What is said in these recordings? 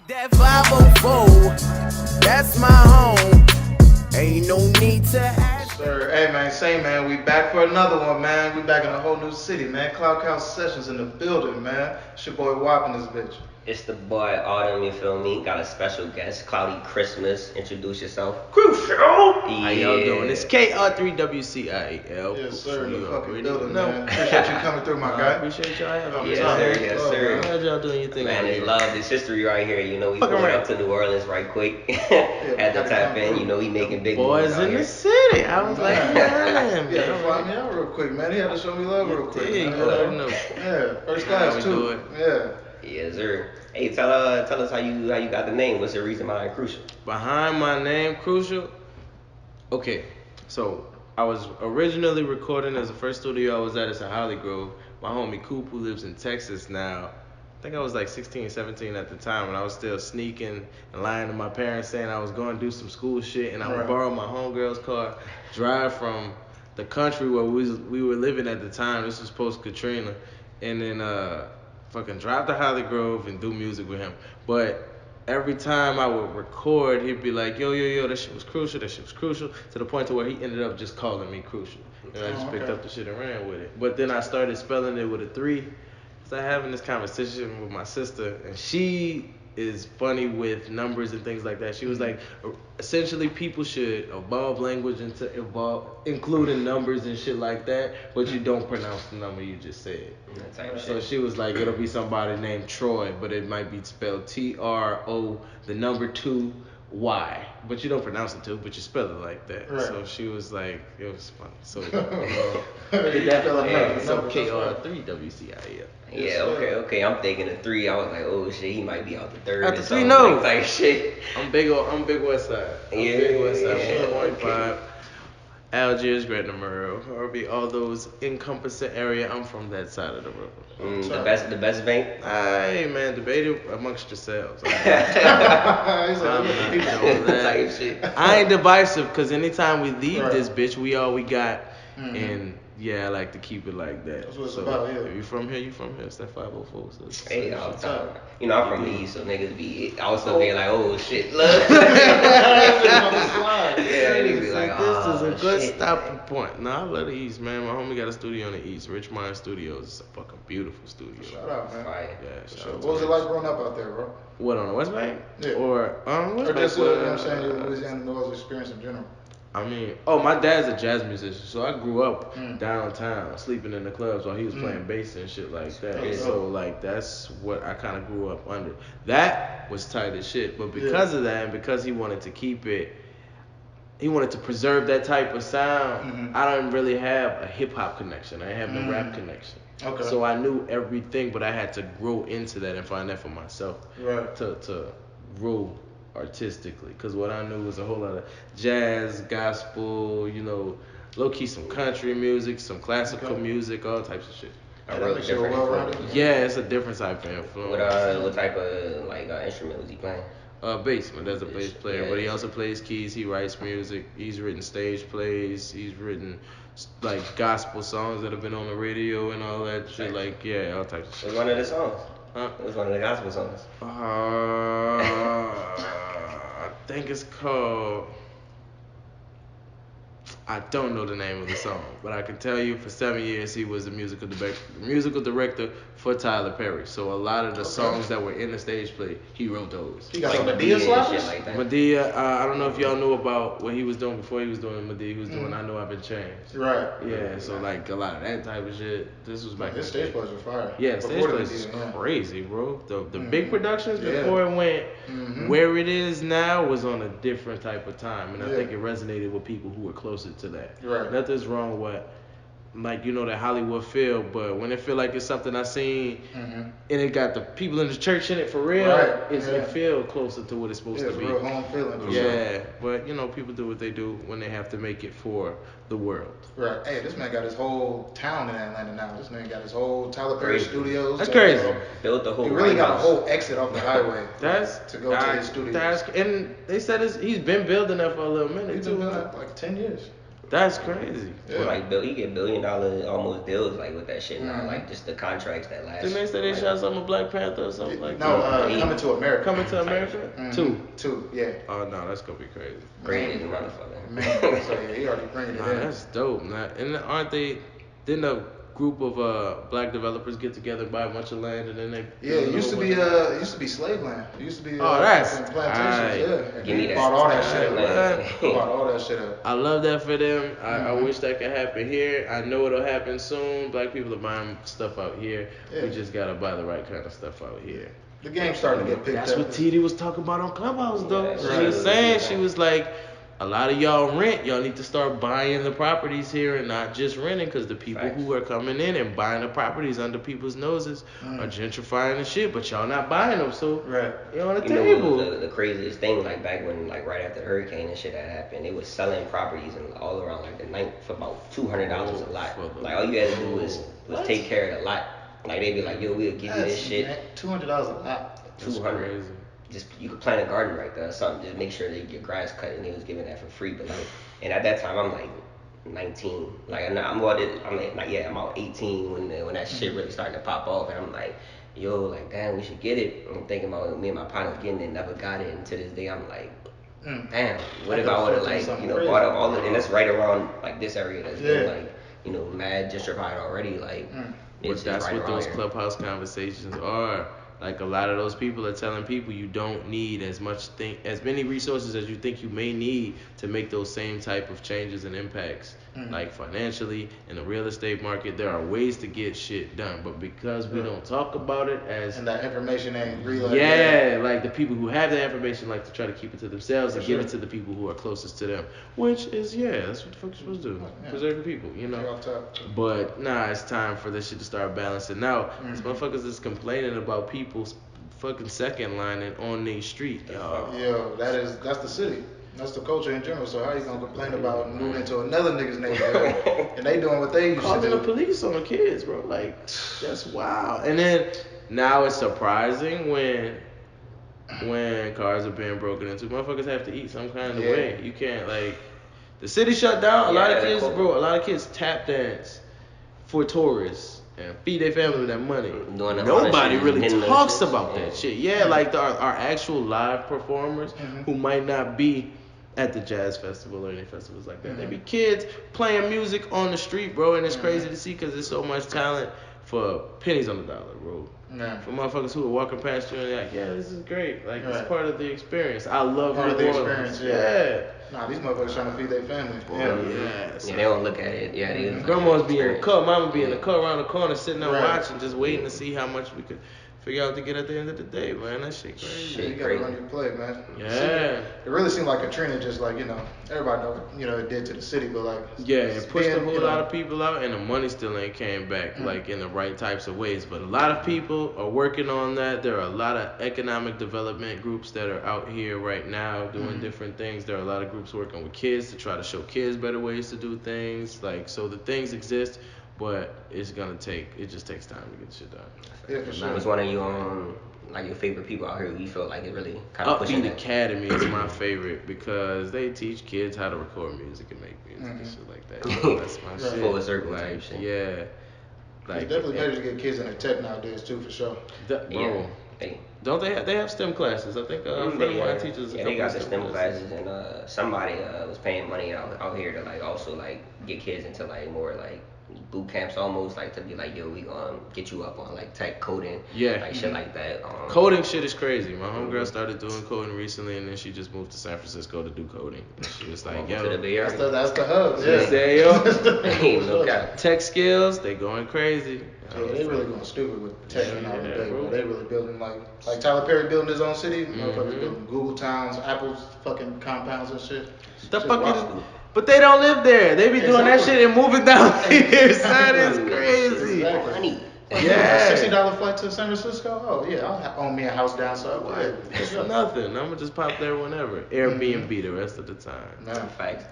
That 504, that's my home. Ain't no need to ask. Sir, hey man, same man. We back for another one, man. We back in a whole new city, man. Kr3wcial Sessions in the building, man. It's your boy Wop in this bitch. It's the boy Autumn, you feel me? Got a special guest, Cloudy Christmas. Introduce yourself. Kr3wcial! Yeah. How y'all doing? It's Kr3wcial. Yes, sir, in the You fucking already building, know. man. Appreciate you coming through, my I guy. appreciate y'all having me. Yes, sir. Yes, Love, sir. I'm glad y'all doing your thing Man, out it's here. love, this history right here. You know, we Fucking pulled right. up to New Orleans right quick. we Had to gotta tap come in. through. You know, we making big moves Boys out in here. the city. I was like, Man. man. Yeah, fly me out real quick, man. He had to show me love real quick, Yeah, man. you already know. Yeah, first How class we too. do it. Yeah. Yes, sir. Hey, tell us how you got the name. What's the reason behind Crucial? Behind my name, Crucial. Okay, so I was originally recording as the first studio I was at is in Holly Grove. My homie Coop, who lives in Texas now, I think I was like 16, 17 at the time, and I was still sneaking and lying to my parents saying I was going to do some school shit, and I would Right. borrow my homegirl's car, drive from the country where we were living at the time. This was post Katrina, and then fucking drive to Holly Grove and do music with him. But every time I would record, he'd be like, yo, that shit was crucial, to the point to where he ended up just calling me Crucial. And I just picked okay. up the shit and ran with it. But then I started spelling it with a 3. Started having this conversation with my sister, and she is funny with numbers and things like that. She was like, essentially people should evolve language into including numbers and shit like that, but you don't pronounce the number you just said. That type of So shit. she was like, it'll be somebody named Troy, but it might be spelled Tro, the number 2, Y. But you don't pronounce it too, but you spell it like that. Right. So she was like, it was funny. So You that's spell it Yeah, right. so Numbers, that's right. Kr3wcial. Yeah, okay. I'm thinking the 3. I was like, oh shit, he might be out the 3rd. Out the or 3, something, no. like type shit. I'm big West Side. Yeah, Big West Side. yeah, 1.5. Algiers, Gretna Murrow, or all those encompassing area. I'm from that side of the road. The best bank. Hey man, debate it amongst yourselves. He's like, I'm look at not people. doing that. Type shit. I ain't divisive, because anytime we leave Right. this bitch, we all we got. Mhm. And yeah, I like to keep it like that. That's what it's So, about, yeah. If you from here, you from here. It's that 504. So it's Hey, same all shit. the time. You know, I'm from the East, so niggas be also Oh. being like, oh shit, look. On the slide. Yeah, niggas be So like, this is a oh, good shit, stopping man. point. No, I love the East, man. My homie got a studio in the East, Richmond Studios. It's a fucking beautiful studio. Shout out, man. Fire. Yeah, For shout sure. out What to was it Rich. like growing up out there, bro? What, on the West Bank? Yeah. Or West Or Bank? just, you know what I'm saying, your Louisiana New Orleans experience in general. I mean, my dad's a jazz musician, so I grew up downtown, sleeping in the clubs while he was playing bass and shit like that. Yeah. So like that's what I kind of grew up under. That was tight as shit, but because of that, and because he wanted to keep it, he wanted to preserve that type of sound. I don't really have a hip hop connection. I have the rap connection. Okay. So I knew everything, but I had to grow into that and find that for myself. Right. To grow artistically, because what I knew was a whole lot of jazz, gospel, low key some country music, some classical music, all types of shit. A Yeah, real that makes you different well-rounded. influence. Yeah, it's a different type of influence. What type of instrument was he playing? Bass, my dad's a bass player, but he Yeah. also plays keys. He writes music. He's written stage plays. He's written like gospel songs that have been on the radio and all that shit. Like all types of It shit. was one of the songs. Huh? It was one of the gospel songs. I think it's called. I don't know the name of the song, but I can tell you for 7 years he was the musical director for Tyler Perry. So a lot of the songs that were in the stage play, he wrote those. He got Like some the Medea beat and shit slappers? like that. Medea, I don't know if y'all knew about what he was doing before he was doing Medea. He was doing I Know I've Been Changed. Right. Yeah, so like a lot of that type of shit. This was back His in the stage day. plays were fire. Yeah, the stage Before plays the is Medea, yeah. crazy, bro. The big productions Yeah. before it went Mhm. where it is now was on a different type of time, and I Yeah. think it resonated with people who were closer to that. Right. Nothing's wrong with that Hollywood feel, but when it feel like it's something I seen and it got the people in the church in it for real, Right, it feel closer to what it's supposed Yeah, to it's be. real home feeling for sure. Yeah, but people do what they do when they have to make it for the world. Right. Hey, this man got his whole town in Atlanta now. This man got his whole Tyler Perry Crazy. Studios. That's got crazy. his whole- Built the whole He really White got a House. whole exit off the highway That's to go to his studios. and they said he's been building that for a little minute He's too. been doing that for like 10 years. That's crazy. Yeah. Like you get $1 billion almost deals like with that shit now. Like just the contracts that last. Didn't they say they like, shot something with Black Panther or something like No, that? Coming to America. Coming to America? Mm-hmm. Two, yeah. Oh no, that's gonna be crazy. Great as a motherfucker. Man, so yeah, he already bringing it Nah, in. that's dope. Nah, and aren't they? Didn't a group of black developers get together, buy a bunch of land, and then they? Yeah, it used to be slave land. It used to be that's plantations. tight. Yeah, and Give me he that. bought all that shit Man. up. He bought all that shit up. I love that for them. I wish that could happen here. I know it'll happen soon. Black people are buying stuff out here. Yeah. We just gotta buy the right kind of stuff out here. The game's starting to get picked That's up. what TD was talking about on Clubhouse, though. Yeah, She was saying, she was like, a lot of y'all rent. Y'all need to start buying the properties here and not just renting, because the people who are coming in and buying the properties under people's noses are gentrifying the shit, but y'all not buying them, so you're on the table. Know, the craziest thing, like back when, like right after the hurricane and shit had happened, they was selling properties and all around like the night for about $200 a lot. Like all you had to do was take care of the lot. Like they be like, yo, we'll give you this shit. $200 a lot. 200. Just you could plant a garden right there or something. Just make sure that your grass cut, and they was giving that for free. But like, and at that time I'm like 19. Like I'm about 18 when that shit really started to pop off, and I'm like, yo, like damn, we should get it. I'm thinking about me and my partner getting it, never got it, and to this day I'm like, damn, what if I would have like bought up all the, and that's right around like this area that's been like mad gentrified already, like. But that's what those Clubhouse conversations are. Like a lot of those people are telling people you don't need as many resources as you think you may need to make those same type of changes and impacts. Like financially, in the real estate market, there are ways to get shit done, but because we don't talk about it and that information ain't real. Like the people who have that information like to try to keep it to themselves and give it to the people who are closest to them, which is that's what the fuck you're supposed to do, preserve the people, But nah, it's time for this shit to start balancing out. These motherfuckers is complaining about people's fucking second lining on their street, y'all. That's the city. That's the culture in general. So how you gonna complain about moving into another nigga's neighborhood and they doing what they used to do? Calling the police on the kids, bro. Like that's wild. And then now it's surprising when cars are being broken into. Motherfuckers have to eat some kind of way. You can't the city shut down. A lot of kids tap dance for tourists and feed their family with that money. Nobody really talks about that shit. Like our actual live performers who might not be at the jazz festival or any festivals like that. They be kids playing music on the street, bro, and it's crazy to see because there's so much talent for pennies on the dollar, bro. For motherfuckers who are walking past you and they're like, this is great. Like, it's part of the experience. I love part of the experience, Nah, these motherfuckers trying to feed their family. They don't look at it. They grandma's be in the car, mama be in the car around the corner sitting there watching, just waiting to see how much we could figure out to get at the end of the day, man. That shit crazy. You gotta run your play, man. It really seemed like Katrina just everybody know it did to the city, but it pushed a whole lot of people out, and the money still ain't came back in the right types of ways. But a lot of people are working on that. There are a lot of economic development groups that are out here right now doing different things. There are a lot of groups working with kids to try to show kids better ways to do things. So the things exist, but it just takes time to get shit done. Yeah, for sure. Was one of your your favorite people out here? You feel like it really kind of pushing Upbeat Academy is my favorite because they teach kids how to record music and make music and shit like that. So that's my shit. Full circle type shit. Yeah. It's definitely better to get kids into tech nowadays too, for sure. Bro. Don't they have STEM classes? I think a friend of mine teaches. They got the STEM classes, and somebody was paying money out here to also get kids into more boot camps almost to be yo, we gonna get you up on tech coding, shit like that. Coding shit is crazy. My homegirl started doing coding recently, and then she just moved to San Francisco to do coding. And she was like, yo, that's the hub. She said, yo, no cap. Tech skills, they going crazy. They really going stupid with tech nowadays, bro. They really building like Tyler Perry building his own city. Motherfuckers building Google towns, Apple's fucking compounds and shit. But they don't live there. They be doing that shit and moving down here. That is crazy. Money. $60 flight to San Francisco? Oh yeah, I'll own me a house down south. It's nothing. I'm gonna just pop there whenever. Airbnb the rest of the time. Facts.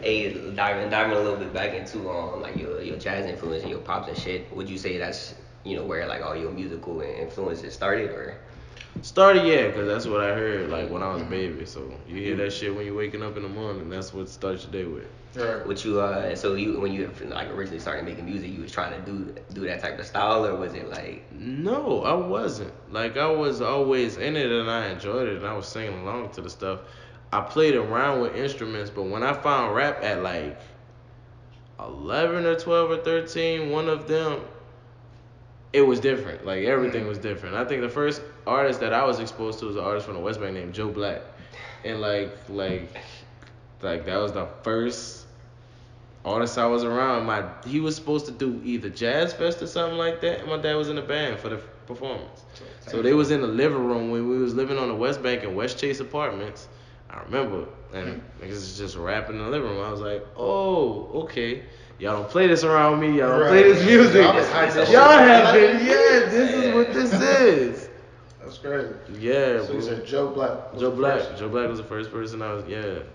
Hey, diving a little bit back into your jazz influence and your pops and shit. Would you say that's where all your musical influences started, or? Started, yeah, because that's what I heard, like, when I was a baby. So you hear that shit when you're waking up in the morning. That's what starts your day with. Right. What you so you when you like originally started making music, you was trying to do that type of style, or was it like? No, I wasn't. Like, I was always in it and I enjoyed it and I was singing along to the stuff. I played around with instruments, but when I found rap at like 11 or 12 or 13, one of them, it was different. Like, everything was different. I think the first artist that I was exposed to was an artist from the West Bank named Joe Black. And like that was the first artist I was around. He was supposed to do either Jazz Fest or something like that, and my dad was in the band for the performance. So they was in the living room when we was living on the West Bank in West Chase Apartments. I remember, and niggas was just rapping in the living room. I was like, oh, okay. Y'all don't play this around me. Y'all don't play this music. Y'all have been, this is what this is. That's crazy. Yeah, So bro. you said Joe Black. Joe Black was the first person I was,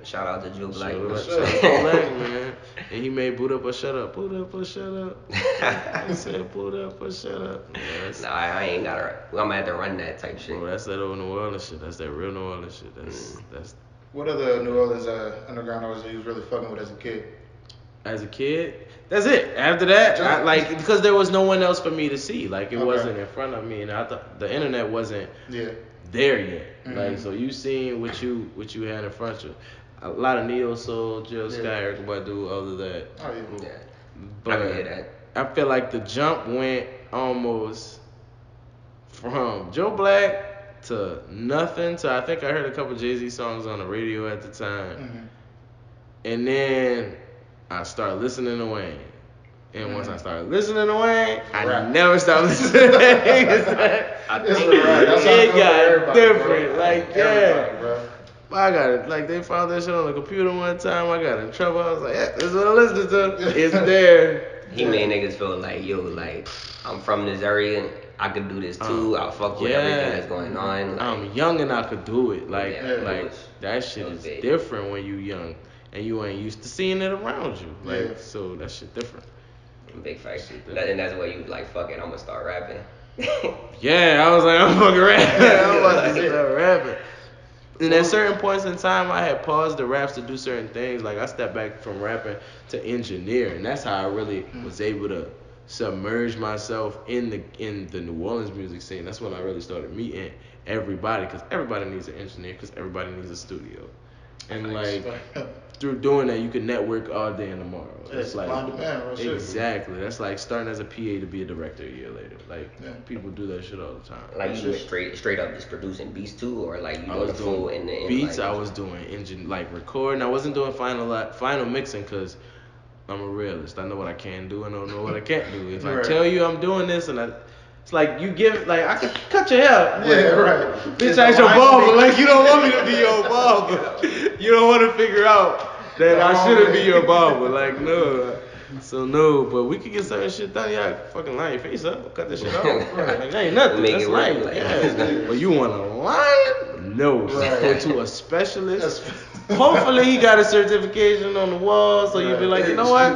Shout out to Joe Black. Shout out to Joe Black, man. And he made Boot Up or Shut Up. Boot Up or Shut Up. I said Boot Up or Shut Up. Yeah, No, I ain't gotta. I'm gonna have to run that type shit. bro, that's that old New Orleans shit. That's that real New Orleans shit. That's. What other New Orleans underground artists you was really fucking with as a kid? As a kid, that's it. After that, because there was no one else for me to see. Like, it wasn't in front of me, and I thought the internet wasn't there yet. Like, so you seen what you had in front of you. A lot of neo soul, Jill Scott, Erykah Badu, all of that. Oh yeah. But I can hear that. I feel like the jump went almost from Joe Black to nothing to, I think I heard a couple Jay-Z songs on the radio at the time. And then I started listening to Wayne. And once I started listening to Wayne, I never stopped listening to niggas. I think It got different. Bro. Like, Bro. I got it. Like, they found that shit on the computer one time. I got in trouble. I was like, this is what I'm listening to. It's there. He made niggas feel like, yo, like, I'm from this area. I could do this too. I'll fuck with everything that's going on. Like, I'm young and I could do it. Like, Yeah, that shit is different when you young and you ain't used to seeing it around you. Like, so that shit different. Big facts. And that's why you was like, fuck it, I'm gonna start rapping. Yeah, I was like, I'm fucking rapping. I'm about to start rapping. And at certain points in time, I had paused the raps to do certain things. Like, I stepped back from rapping to engineer, and that's how I really was able to submerge myself in the New Orleans music scene. That's when I really started meeting everybody, because everybody needs an engineer, because everybody needs a studio. And like, through doing that, you can network all day and tomorrow. It's like, exactly. That's like starting as a PA to be a director a year later. Like, people do that shit all the time. Like, you was straight up just producing beats too, or like you doing full in the beats? Like, I was doing recording. I wasn't doing final mixing because I'm a realist. I know what I can do and I don't know what I can't do. If I tell you I'm doing this and it's like you give, like, I could cut your hair. Bitch, I ain't your barber. Like, you don't want me to be your barber. You don't want to figure out that I shouldn't be your barber. Like, no. So, no, but we could get certain shit done. Yeah, fucking line your face up. Cut this shit off. Like, that ain't nothing. Make That's it light. work. Yeah. But you want a line? No. Go to a specialist. Hopefully he got a certification on the wall, so you be like, you know what?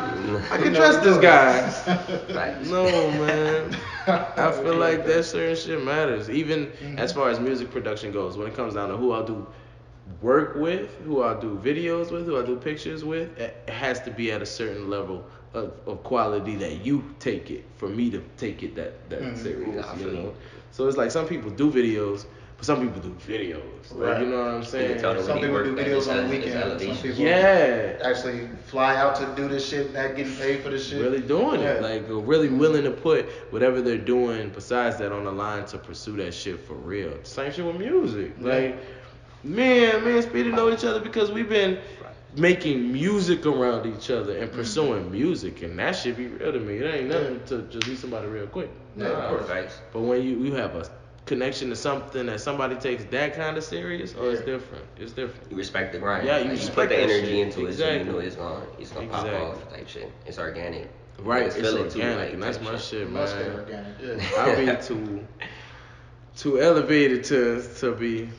I can trust this guy. No, man. I feel like that certain shit matters. Even as far as music production goes, when it comes down to who I'll do work with, who I'll do videos with, who I'll do pictures with, it has to be at a certain level of quality that you take it for me to take it that serious, you know? So it's like some people do videos, but some people do videos. Like, you know what I'm saying? Some people do videos on the weekend. Some people actually fly out to do this shit, not getting paid for this shit. Really doing it. Like, really willing to put whatever they're doing besides that on the line to pursue that shit for real. Same shit with music. Like, me and Speedy know each other because we've been making music around each other and pursuing music, and that shit be real to me. It ain't nothing to just be somebody real quick. of course. But when you have a connection to something that somebody takes that kind of serious, it's different. It's different. You respect the grind. Yeah, you like, respect put the that energy shit. into it, so you know it's gonna pop off type shit. It's organic. Right, it's feel organic, it too, like, and that's my shit, man. Must be organic. I be too elevated to be,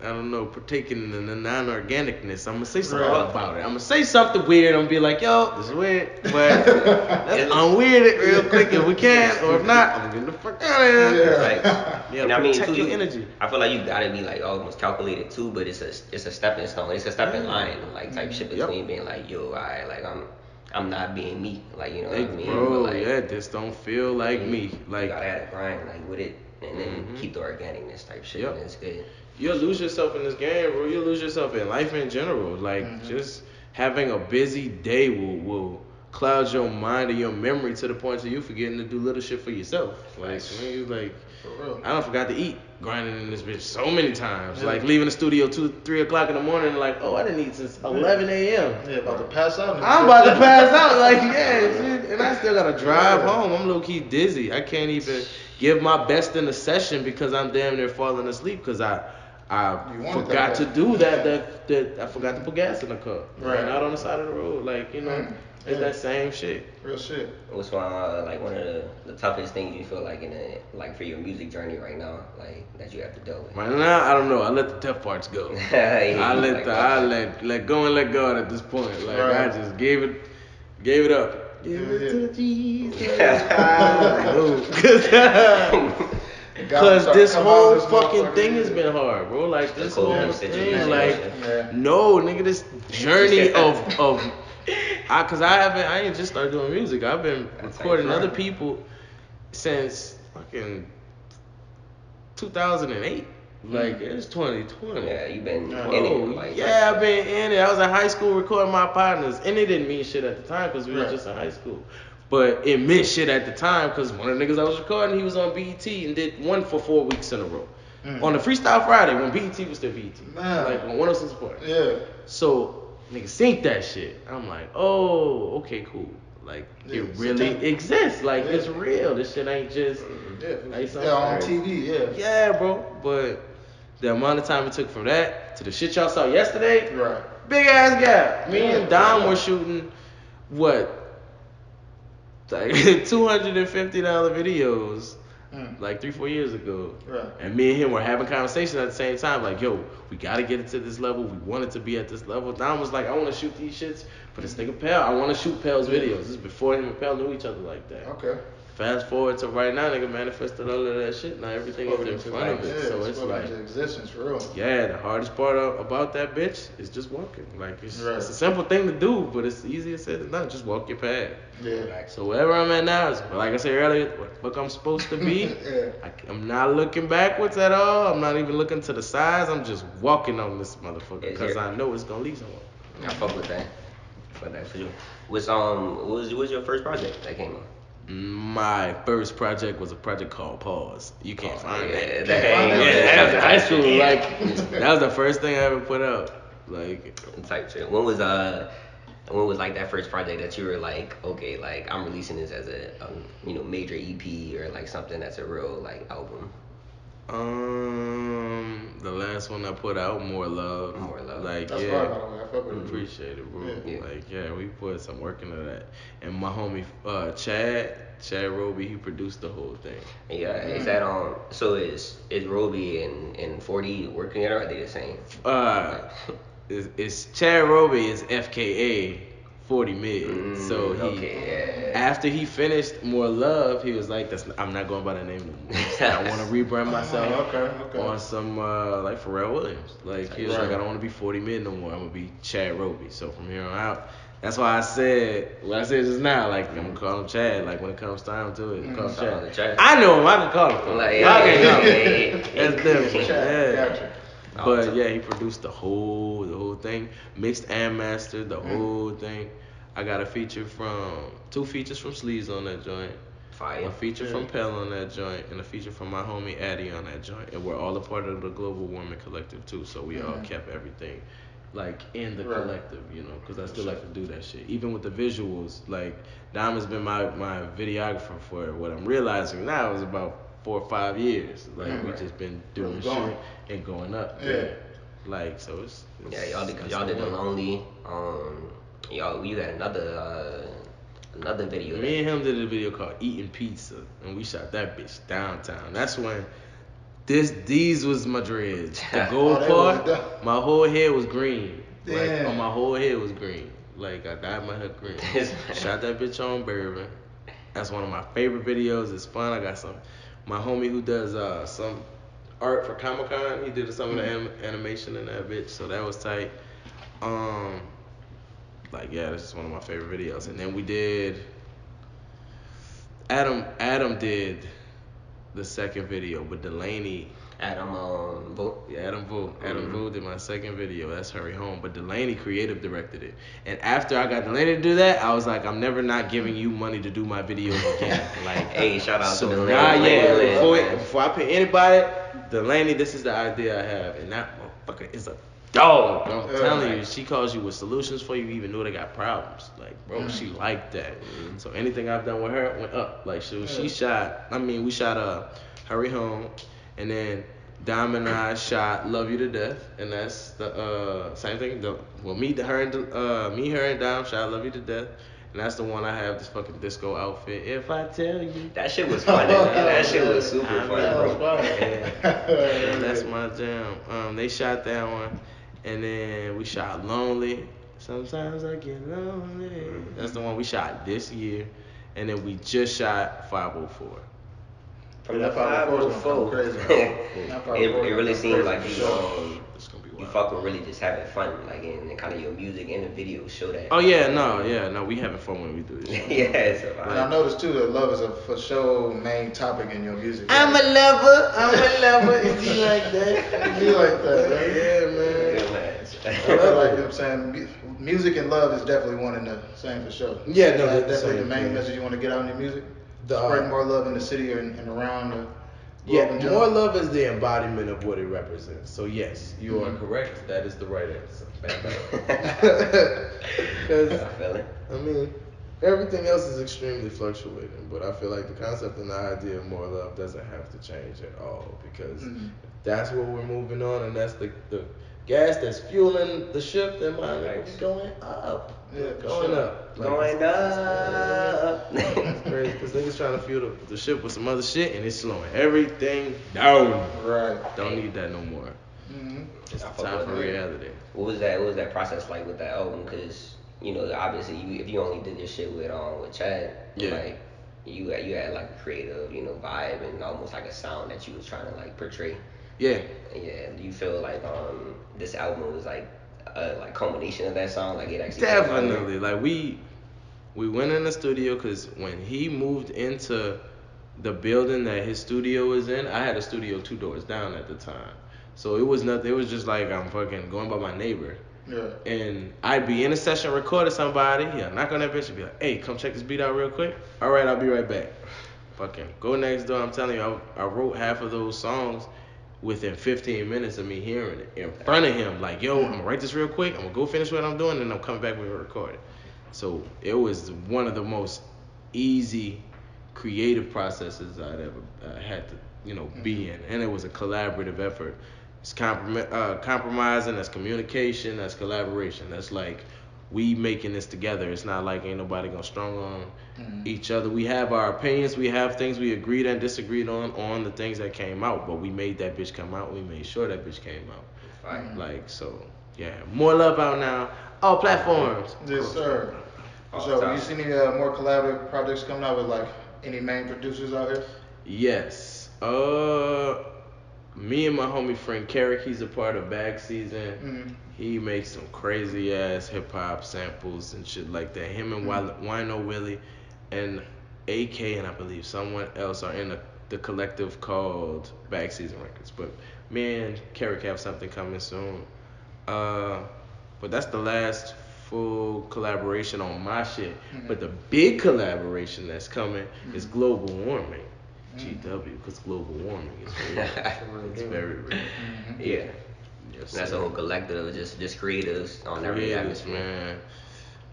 I don't know, partaking in the non-organicness. I'm gonna say something about it. I'm gonna say something weird. I'm gonna be like, yo, this is weird, but let's unweird it real quick if we can, or if not, I'm getting the fuck out of here. Yeah, and I mean, protect too, your energy. I feel like you gotta be like almost calculated too, but it's a stepping stone. It's a stepping line, like type shit between being like, yo, alright, like I'm not being me, like you know what I mean? Bro, but, like, yeah, this don't feel like me. you Like, gotta have a grind like with it, and then keep the organicness type shit, and it's good. you'll lose yourself in this game, bro. You'll lose yourself in life in general. Like, just having a busy day will cloud your mind and your memory to the point that you forgetting to do little shit for yourself. Like, niggas, like, For real. I don't forgot to eat, grinding in this bitch so many times. Like, leaving the studio 2-3 o'clock in the morning, like, oh, I didn't eat since 11 a.m. Yeah, about to pass out. I'm about to pass out, like, yeah, shit. And I still gotta drive home. I'm low key dizzy. I can't even give my best in the session because I'm damn near falling asleep because I forgot to do that I forgot to put gas in the car. Right. And out on the side of the road, like, you know, it's that same shit. Real shit. What's like one of the toughest things you feel like like for your music journey right now, like that you have to deal with? Right now, I don't know. I let the tough parts go. I let go and let God at this point. Like, I just gave it up. Give it to Jesus. Cause this whole fucking thing has been hard, bro. Like, this whole thing, like, no, nigga, this journey of I ain't just started doing music. I've been recording other people since fucking 2008. Like, it's 2020. Yeah, you've been in Bro, it. Like, yeah, I've been in it. I was in high school recording my partners, and it didn't mean shit at the time because we were just in high school. But it meant shit at the time because one of the niggas I was recording, he was on BET and did one for 4 weeks in a row. On the Freestyle Friday when BET was still BET. Like, on 106 Support. Yeah. So, niggas think that shit. I'm like, oh, okay, cool. Like, it really exists. Like, it's real. This shit ain't just on TV, yeah, bro. But the amount of time it took from that to the shit y'all saw yesterday, big ass gap. Me and Dom were shooting what, like $250 videos, like 3-4 years ago. And me and him were having conversations at the same time, like, yo, we gotta get it to this level. We want it to be at this level. Dom was like, I want to shoot these shits for this nigga Pell. I want to shoot Pell's videos. This is before him and Pell knew each other like that. Okay. Fast forward to right now, nigga manifested all of that shit. Now everything is in front of it. So it's like, existence for real. yeah, the hardest part about that bitch is just walking. Like, it's a simple thing to do, but it's easier said than done. Just walk your path. Yeah. So wherever I'm at now is, like I said earlier, what the fuck I'm supposed to be. I'm not looking backwards at all. I'm not even looking to the sides. I'm just walking on this motherfucker because I know it's gonna lead somewhere. I fuck with that. For sure. What was your first project that came out? My first project was a project called Pause. You can't find that. That was high school. Like, that was the first thing I ever put out. Like, type shit. When was like that first project that you were like, okay, like I'm releasing this as a major EP or like something that's a real like album? The last one I put out, More Love. Like, that's fine, by the way. I fuck with it. Appreciate it, bro. Like, we put some work into that. And my homie Chad Roby, he produced the whole thing. Yeah, is that so is Roby and 40 working together, or are they the same? It's Chad Roby is FKA 40 Mid. So after he finished More Love, he was like, I'm not going by that name no more. I want to rebrand myself on some like Pharrell Williams. Like, he was like, I don't want to be 40 Mid no more. I'm gonna be Chad Roby. So from here on out, that's why I said what I said just now. Like, I'm gonna call him Chad. Like, when it comes time to it, call him Chad. I know him. I can call him. Like, that's different. Gotcha. But yeah, he produced the whole thing, mixed and mastered the whole thing. I got two features from Sleeves on that joint, Fire. a feature from Pell on that joint, and a feature from my homie Addy on that joint. And we're all a part of the Glbl Wrmng collective too, so we all kept everything like in the collective, because I still like to do that shit. Even with the visuals, like, Dom has been my videographer for what I'm realizing now is about 4 or 5 years. Like, we just been doing shit and going up. Like, so it's y'all did the Lonely. You had another video. Me and him did a video called Eating Pizza, and we shot that bitch downtown. That's when these was my dreads. The gold part, my whole head was green. Like, my whole head was green. Like, I dyed my hair green. Shot that bitch on Bourbon. That's one of my favorite videos. It's fun. I got some my homie who does some art for Comic Con, he did some of the animation in that bitch, so that was tight. Like yeah, this is one of my favorite videos. And then we did Adam did the second video, but Delaney. Adam Vogt. Yeah, Adam Vogt did my second video. That's Hurry Home. But Delaney creative directed it. And after I got Delaney to do that, I was like, I'm never not giving you money to do my videos again. Like, hey, shout out to Delaney. Before I pay anybody, Delaney, this is the idea I have, and that motherfucker is a dog. I'm telling you, she calls you with solutions for you, even though they got problems. Like, bro, she liked that. So anything I've done with her went up. Like, she shot. I mean, we shot Hurry Home, and then Diamond and I shot Love You to Death, and that's the same thing. Her and Dom shot Love You to Death, and that's the one I have this fucking disco outfit. If I tell you, that shit was funny. That shit was super funny, bro. Yeah, that's my jam. They shot that one, and then we shot Lonely. Sometimes I get lonely. That's the one we shot this year, and then we just shot 504. From the 504, crazy. It really seems like you fuck with really just having fun, like in kind of your music and the video show that. Oh yeah, no, we having fun when we do this. Yeah, so and I noticed too that love is a for sure main topic in your music. I'm a lover. Is he like that? Is he like that, right? Yeah, man. Yeah, man. I feel like, you know what I'm saying, music and love is definitely one and the same for sure. Yeah, no, that's definitely the main message you want to get out in your music. Spread more love in the city and around the world. More love is the embodiment of what it represents. So yes, you are correct. That is the right answer. Because I mean, everything else is extremely fluctuating, but I feel like the concept and the idea of more love doesn't have to change at all, because if that's what we're moving on, and that's the gas that's fueling the ship, then my nigga, we going up. Yeah, going up. Going up. It's crazy, because niggas trying to fuel the ship with some other shit, and it's slowing everything down. Right. Don't need that no more. It's the time for reality. What was that process like with that album? Because obviously if you only did this shit with Chad, like you had like a creative vibe and almost like a sound that you was trying to like portray. Yeah. Do you feel like this album was like a culmination of that song? Like it actually definitely. Like we went in the studio, because when he moved into the building that his studio was in, I had a studio 2 doors down at the time. So it was nothing. It was just like I'm fucking going by my neighbor. Yeah. And I'd be in a session recording somebody. He'll knock on that bitch and be like, "Hey, come check this beat out real quick." All right, I'll be right back. Fucking go next door. I'm telling you, I wrote half of those songs within 15 minutes of me hearing it in front of him. Like, yo, I'm gonna write this real quick. I'm gonna go finish what I'm doing, and I'm coming back when we record it. So it was one of the most easy creative processes I'd ever had to, be in, and it was a collaborative effort. It's compromising. That's communication. That's collaboration. That's like we making this together. It's not like ain't nobody gonna strong on each other. We have our opinions. We have things we agreed and disagreed on the things that came out, but we made that bitch come out. We made sure that bitch came out. Right. Like, so yeah, more love out now. All platforms. Yes, sir. So you see any more collaborative projects coming out with like any main producers out here? Yes. Me and my homie friend Kr3wcial, he's a part of Bag Season. He makes some crazy ass hip hop samples and shit like that. Him and Wino Willie and AK and I believe someone else are in the collective called Bag Season Records. But me and Kr3wcial have something coming soon. But that's the last full collaboration on my shit. But the big collaboration that's coming is Glbl Wrmng. GW, because global warming is real. It's very real. Yeah. Yes, that's a whole collective of just creatives on every atmosphere. Man.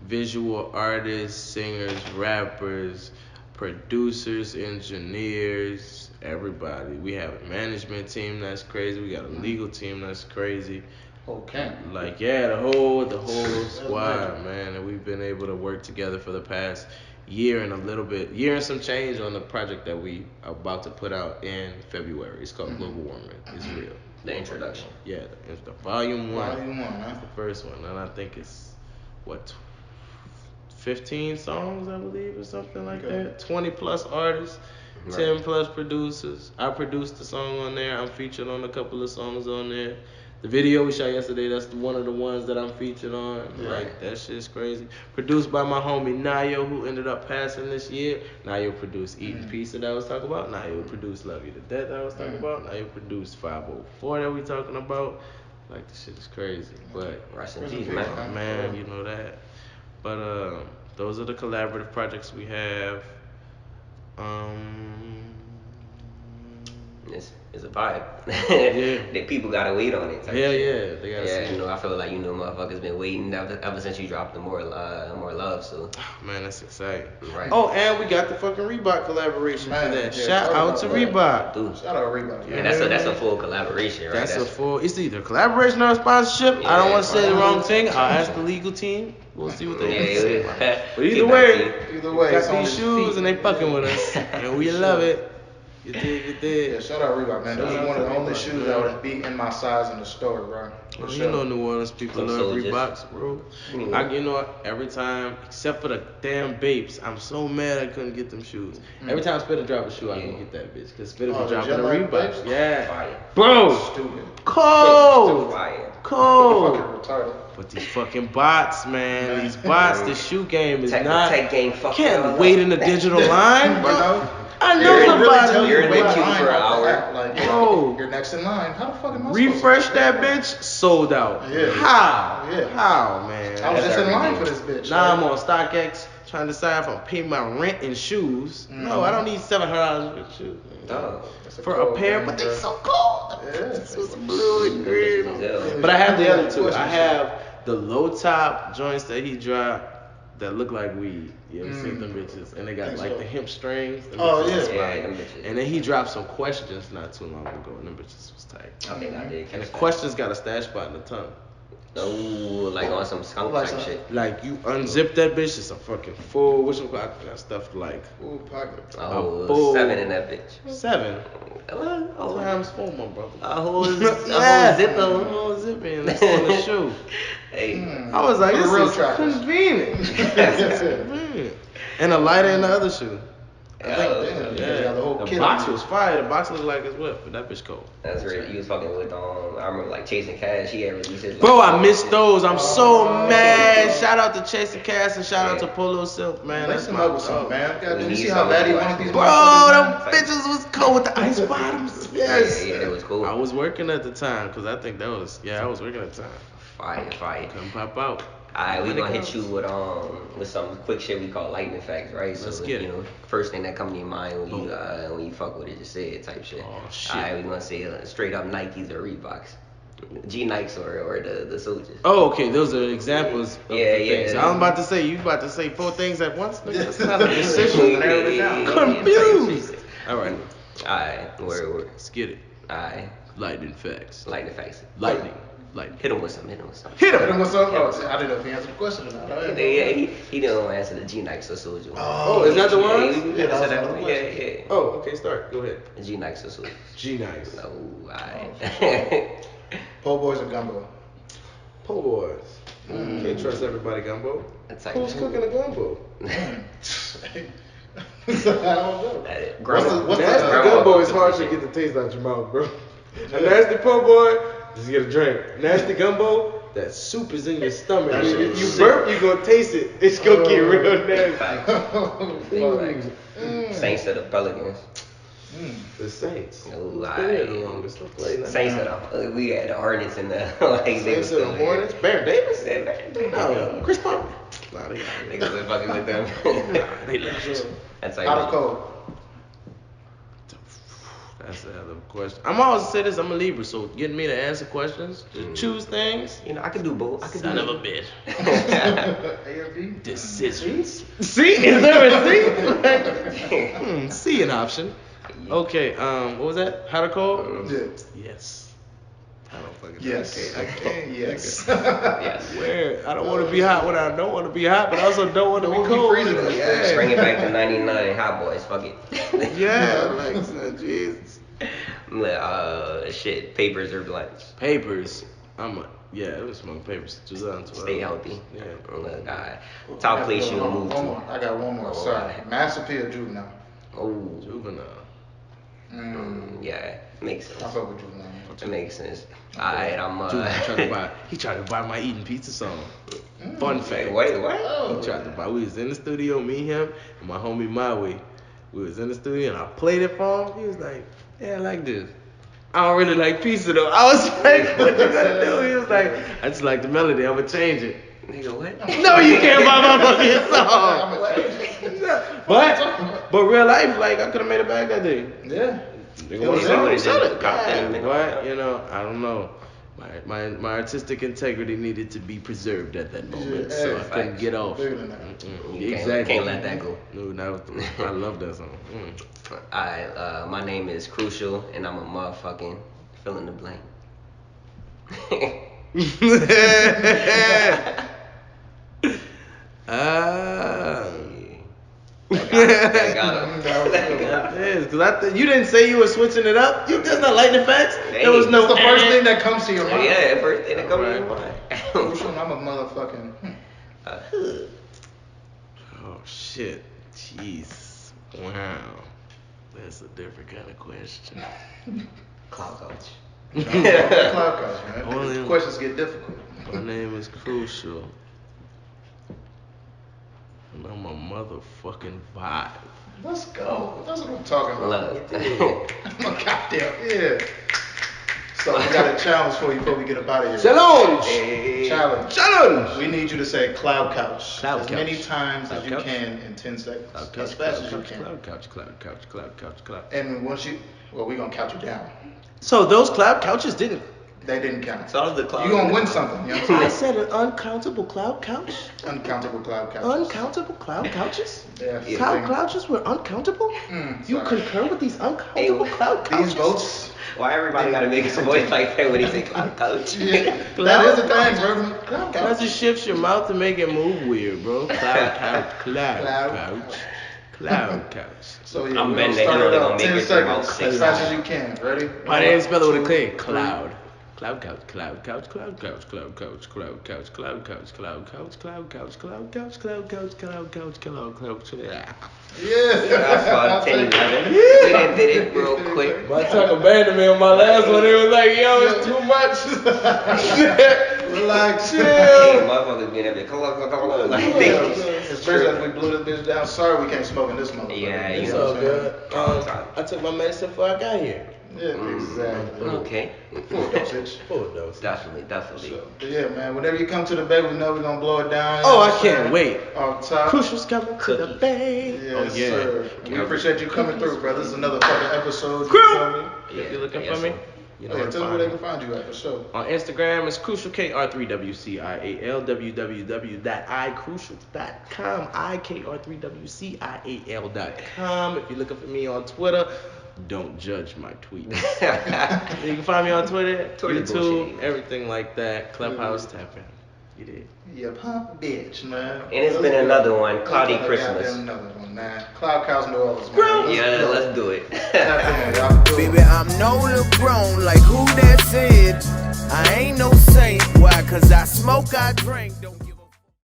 Visual artists, singers, rappers, producers, engineers, everybody. We have a management team that's crazy. We got a legal team that's crazy. Okay. Like the whole squad, man. And we've been able to work together for the past year and some change on the project that we are about to put out in February. It's called Glbl Wrmng. It's real. The introduction. Yeah, it's the volume 1. Volume 1, huh? It's the first one, and I think it's 15 songs, I believe, or something like that. 20 plus artists. Right. 10 plus producers. I produced the song on there. I'm featured on a couple of songs on there. The video we shot yesterday, that's one of the ones that I'm featured on. Yeah. Like, that shit's crazy. Produced by my homie Nayo, who ended up passing this year. Nayo produced Eating Pizza that I was talking about. Nayo produced Love You to Death that I was talking about. Nayo produced 504 that we talking about. Like, this shit is crazy. But, Rest in peace, man. Man, you know that. But, those are the collaborative projects we have. It's a vibe. Yeah. The people gotta wait on it. Yeah, yeah. They gotta see. You know, I feel like motherfuckers been waiting ever since you dropped the more love. So. Man, that's exciting. Right. Oh, and we got the fucking Reebok collaboration for that. Yeah, Shout out to Reebok. Dude. Shout out to Reebok. And that's a full collaboration, right? That's a full. It's either collaboration or sponsorship. I don't want to say the wrong thing. I'll ask the legal team. We'll see what they say. But either way, got these shoes and they fucking with us, and we love it. You did. Yeah, shout out Reebok, man. Those are one of the only shoes that would be in my size in the store, bro. Well, you know New Orleans people love Reeboks, bro. You know, every time, except for the damn Bapes, I'm so mad I couldn't get them shoes. Every time Spitter drop a shoe, I can get that bitch. Because Spitter be dropping the Reeboks. Yeah. Fire. Bro. Stupid. Cold. Fire. Fucking retarded. But these fucking bots, man. These bots, the shoe game is not. Tech game fucked Can't up. wait in the digital line, bro. I know You're somebody. You're in the queue for an hour. Like, Bro. You're next in line. How the fuck am I Refresh supposed to that bitch, sold out. Yeah. How? Yeah. How, man? I was just in line for this bitch. Now I'm on StockX trying to decide if I'm paying my rent and shoes. No, I don't need $700 for shoes. Oh. For a pair, but they so cold. Yeah. This was blue and green. Yeah. But I have the other two. I have the low top joints that he dropped that look like weed. You ever seen them bitches? And they got like the hemp strings. Oh, yeah. Yeah, them bitches. And then he dropped some questions not too long ago, and them bitches was tight. I think I did. And the questions got a stash spot in the tongue. Oh, like on some skunk Like type some- shit. Like you unzip that bitch, it's a fucking full. Which one got stuff like Full pocket. Oh, full- 7 in that bitch. 7 Oh, times 4, my brother. a whole Yeah. zipper. A whole zip in that's on the shoe. Hey. I was like, For this real is trackers. convenient. Convenient. And a lighter in the other shoe. I think, yeah, the whole The kit. box was fire. The box looked like his whip, but that bitch cold. That's right. You was fucking with I remember like Chasing Cash. He had released his. Bro, I missed those. I'm so mad. Shout out to Chasing Cass and shout out to Polo Silk, man. Let's That's come up my with something, dog. man. God, We did you need see how something bad he like wanted these Bro, motherfuckers, them bitches was cold with the ice bottoms. Yes. Yeah, it was cool. I was working at the time because I think that was, I was working at the time. Fire. Couldn't pop out. Alright, we gonna hit you with some quick shit we call lightning facts, right? Let's So get you it. know, first thing that come to your mind when you fuck with it, just say it type shit. Oh, shit. Alright, we gonna say straight up Nikes or Reeboks, G Nikes or the Soldiers. Oh, okay. Those are examples of Yeah, the things. yeah. I'm about to say, you about to say 4 things at once? Nigga? That's not a decision. narrow it down. Confused. All right. Alright, word. Let's get it. Alright, Lightning facts. lightning facts. Lightning. Hit him with something. Hit Hit him. him with something. Oh, I didn't know if he answered the question or not. Yeah, he didn't want to answer the G Nikes or Soldier. Oh, is that the one? Yeah, that was that the one. question. Yeah. Oh, okay. Start. Go ahead. G Nikes or Soldiers. G nice. No, alright. Po' boys and gumbo. Po' boys. Can't trust everybody gumbo. That's like Who's cooking a gumbo? I don't know. Grandma. Nasty grandma gumbo is cooks hard the to shit. get the taste out your mouth, bro. A nasty po' boy, just get a drink. Nasty gumbo, that soup is in your stomach. That You, shit you is burp, you gonna taste it. It's gonna get real nasty. Facts. Saints to the Pelicans. The Saints. Oh, Who's been here the longest? Don't play that. Saints to the we had the Hornets in the like they was Saints to still the here. Hornets. Baron Davis? No, No, Chris Paul. Nah, they got niggas been fucking with them. Nah, they left. That's Hot or like cold? That's the other question. I'm always say this. I'm a Libra, so getting me to answer questions, to choose things. you know I could do both. I could Son do of a bitch. A or B? Decisions. See, is there a C? C an option. Okay. What was that? How to call? Yeah. Yes. I don't fucking know. Yes. I can't. Yes. Yes. Where I don't want to be hot when I don't want to be hot, but I also don't want to be Don't wanna be cold. freezing us. Yeah. Bring it back to '99 Hot Boys. Fuck it. Yeah, like Jesus. Shit. Papers or blunts. Papers. It was smoking papers. 2012. Stay healthy. Yeah. Look, top place you gonna move One to. more. I got one more. Oh, Sorry. alright. Master P or Juvenile? Oh. Juvenile. Yeah, makes sense. I fuck with you, man. It makes sense. Alright, Juvenile he tried to buy my Eating Pizza song. Fun fact. Wait, what? He tried to buy. We was in the studio, me, him, and my homie Maui. We was in the studio and I played it for him. He was like, "Yeah, I like this. I don't really like pizza though." I was like, "What you gonna do?" He was like, "I just like the melody. I'm gonna change it." Nigga, what? No, you can't buy my fucking song. But real life, like I could have made it back that day. Yeah. Nigga wanna sell it. Yeah. But you know, I don't know. My artistic integrity needed to be preserved at that moment, Yeah, so I facts. couldn't get off. Bigger than that. Exactly. Can't let that go. No, I love that song. Alright, my name is Crucial, and I'm a motherfucking fill in the blank. That got him. That is, cause you didn't say you were switching it up. There's no lightning effects. Hey. There was no. That's the first thing that comes to your mind. Yeah, first thing that comes to your Right. mind. Crucial, I'm a motherfucking. Oh shit. Jeez. Wow. That's a different kind of question. Cloud coach. Cloud coach, man. Only- Questions get difficult. My name is Crucial. And I'm a motherfucking vibe. Let's go. That's what I'm talking about. Love. Goddamn, yeah. So we got a challenge for you before we get up out of here. Challenge! Challenge. Challenge! We need you to say cloud couch Cloud as couch. many times Cloud as you couch. can in 10 seconds. Cloud As couch, fast as you cloud can. couch, cloud couch. And once you, well, we're going to count you down. So those cloud couches didn't. They didn't count. So the cloud. You're going to win something. You know what I I'm saying? said an uncountable cloud couch? Uncountable cloud couches. Uncountable cloud couches? Yeah. Cloud couches were uncountable? You Sorry. concur with these uncountable cloud couches? These votes. Why everybody gotta make his voice like that when he say cloud coach? Yeah. That is a thing, bro. Cloud That's couch. just shifts your mouth to make it move weird, bro. Cloud couch, cloud couch. So yeah, I'm we're betting gonna start they it know up. they 10 gonna make it through about seconds. 6 As fast as times. you can. Ready? Why they didn't spell it with a 1, K? 2, Cloud. Cloud couch, cloud couch, cloud couch, cloud couch, cloud couch, cloud couch, cloud couch, cloud couch, cloud couch, cloud couch, cloud couch, cloud couch. Yeah. That's about 10, 11. We done did it real quick. My Tuck abandoned me on my last one. It was like, yo, it's too much. Relax. Hey, Chill. motherfuckers being up there. Like, Especially as we blew this bitch down. Sorry we can't smoke in this motherfucker. Yeah, you It's know all what I'm good. I took my medicine before I got here. Yeah, exactly. Okay. Full dosage. Full dose. Definitely. So, but yeah, man, whenever you come to the bay, we know we're gonna blow it down. you Oh, know I what I'm can't saying? wait. Off top. Crucial's coming to the bay. Yes, Oh, yeah. sir. We appreciate you coming through, brother. This is another fucking episode. Crew. You feel me? If you're looking Yes, for me, sir. you know Oh, yeah, where to tell them where find they me. can find you at for sure. On Instagram, it's Kr3wcial, Kr3wcial, www.icrucial.com, Kr3wcial.com. If you're looking for me on Twitter, don't judge my tweet. You can find me on Twitter, Twitter YouTube, bullshit. everything like that. Clubhouse, tap in. You did. You pump bitch, man. And it's been another one, Cloudy Another Christmas. goddamn Another one, man. Cloud Cows New Orleans, man. Yeah, let's do it. Tap in, y'all. Do it. Baby, I'm no LeBron, like who that said? I ain't no saint. Why? Cause I smoke, I drink. Don't give